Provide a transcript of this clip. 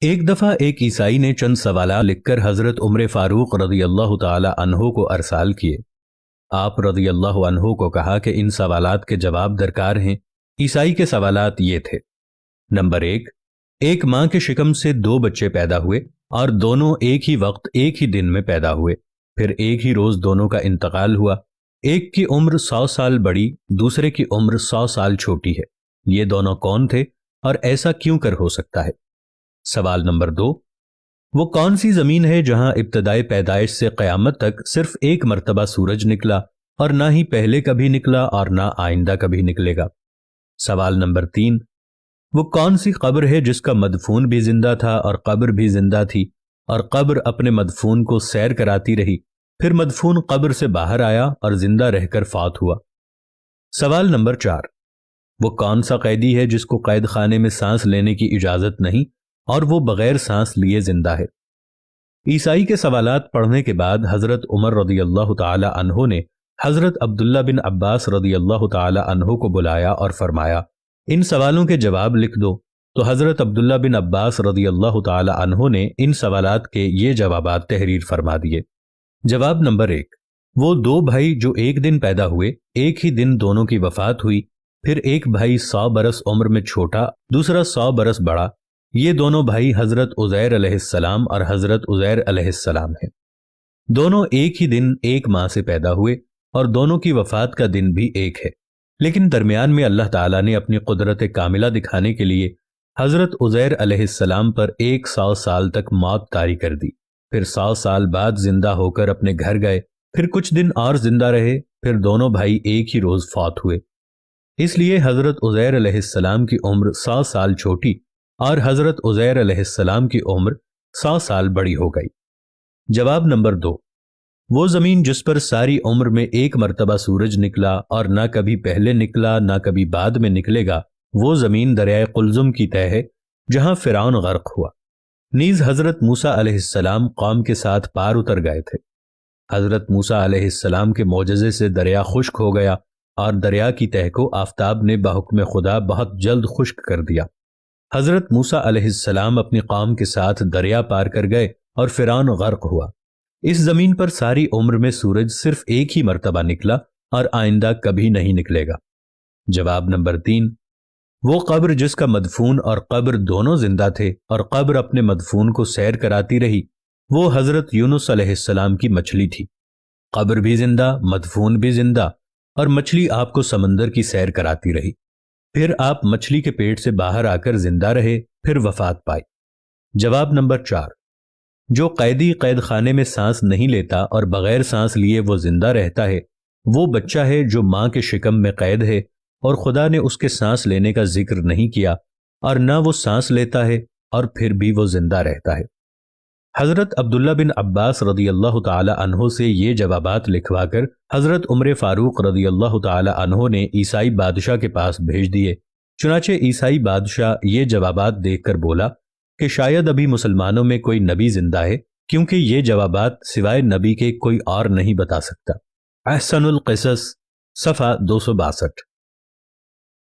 ایک دفعہ ایک عیسائی نے چند سوالات لکھ کر حضرت عمر فاروق رضی اللہ تعالی عنہ کو ارسال کیے۔ آپ رضی اللہ عنہ کو کہا کہ ان سوالات کے جواب درکار ہیں۔ عیسائی کے سوالات یہ تھے: نمبر 1، ایک ماں کے شکم سے 2 بچے پیدا ہوئے اور دونوں ایک ہی وقت ایک ہی دن میں پیدا ہوئے، پھر ایک ہی روز دونوں کا انتقال ہوا۔ ایک کی عمر 100 سال بڑی، دوسرے کی عمر 100 سال چھوٹی ہے۔ یہ دونوں کون تھے اور ایسا کیوں کر ہو سکتا ہے؟ سوال نمبر 2، وہ کون سی زمین ہے جہاں ابتدائے پیدائش سے قیامت تک صرف ایک مرتبہ سورج نکلا اور نہ ہی پہلے کبھی نکلا اور نہ آئندہ کبھی نکلے گا؟ سوال نمبر 3، وہ کون سی قبر ہے جس کا مدفون بھی زندہ تھا اور قبر بھی زندہ تھی، اور قبر اپنے مدفون کو سیر کراتی رہی، پھر مدفون قبر سے باہر آیا اور زندہ رہ کر فوت ہوا؟ سوال نمبر 4، وہ کون سا قیدی ہے جس کو قید خانے میں سانس لینے کی اجازت نہیں اور وہ بغیر سانس لیے زندہ ہے؟ عیسائی کے سوالات پڑھنے کے بعد حضرت عمر رضی اللہ تعالی عنہ نے حضرت عبداللہ بن عباس رضی اللہ تعالی عنہ کو بلایا اور فرمایا، ان سوالوں کے جواب لکھ دو۔ تو حضرت عبداللہ بن عباس رضی اللہ تعالی عنہ نے ان سوالات کے یہ جوابات تحریر فرما دیے۔ جواب نمبر 1، وہ 2 بھائی جو ایک دن پیدا ہوئے، ایک ہی دن دونوں کی وفات ہوئی، پھر ایک بھائی 100 برس عمر میں چھوٹا، دوسرا 100 برس بڑا۔ یہ دونوں بھائی حضرت عزیر علیہ السلام اور حضرت عزیر علیہ السلام ہیں۔ دونوں ایک ہی دن ایک ماں سے پیدا ہوئے اور دونوں کی وفات کا دن بھی ایک ہے، لیکن درمیان میں اللہ تعالیٰ نے اپنی قدرت کاملہ دکھانے کے لیے حضرت عزیر علیہ السلام پر 100 سال تک موت طاری کر دی، پھر 100 سال بعد زندہ ہو کر اپنے گھر گئے، پھر کچھ دن اور زندہ رہے، پھر دونوں بھائی ایک ہی روز فوت ہوئے۔ اس لیے حضرت عزیر علیہ السلام کی عمر 100 سال چھوٹی اور حضرت عزیر علیہ السلام کی عمر 100 سال بڑی ہو گئی۔ جواب نمبر 2، وہ زمین جس پر ساری عمر میں ایک مرتبہ سورج نکلا اور نہ کبھی پہلے نکلا نہ کبھی بعد میں نکلے گا، وہ زمین دریائے قلزم کی تہ ہے جہاں فرعون غرق ہوا۔ نیز حضرت موسیٰ علیہ السلام قوم کے ساتھ پار اتر گئے تھے۔ حضرت موسیٰ علیہ السلام کے معجزے سے دریا خشک ہو گیا اور دریا کی تہ کو آفتاب نے بحکم خدا بہت جلد خشک کر دیا۔ حضرت موسیٰ علیہ السلام اپنی قوم کے ساتھ دریا پار کر گئے اور فرعون غرق ہوا۔ اس زمین پر ساری عمر میں سورج صرف ایک ہی مرتبہ نکلا اور آئندہ کبھی نہیں نکلے گا۔ جواب نمبر 3، وہ قبر جس کا مدفون اور قبر دونوں زندہ تھے اور قبر اپنے مدفون کو سیر کراتی رہی، وہ حضرت یونس علیہ السلام کی مچھلی تھی۔ قبر بھی زندہ، مدفون بھی زندہ، اور مچھلی آپ کو سمندر کی سیر کراتی رہی، پھر آپ مچھلی کے پیٹ سے باہر آ کر زندہ رہے، پھر وفات پائی۔ جواب نمبر 4، جو قیدی قید خانے میں سانس نہیں لیتا اور بغیر سانس لیے وہ زندہ رہتا ہے، وہ بچہ ہے جو ماں کے شکم میں قید ہے اور خدا نے اس کے سانس لینے کا ذکر نہیں کیا، اور نہ وہ سانس لیتا ہے اور پھر بھی وہ زندہ رہتا ہے۔ حضرت عبداللہ بن عباس رضی اللہ تعالی عنہ سے یہ جوابات لکھوا کر حضرت عمر فاروق رضی اللہ تعالی عنہ نے عیسائی بادشاہ کے پاس بھیج دیے۔ چنانچہ عیسائی بادشاہ یہ جوابات دیکھ کر بولا کہ شاید ابھی مسلمانوں میں کوئی نبی زندہ ہے، کیونکہ یہ جوابات سوائے نبی کے کوئی اور نہیں بتا سکتا۔ احسن القصص، صفحہ 262۔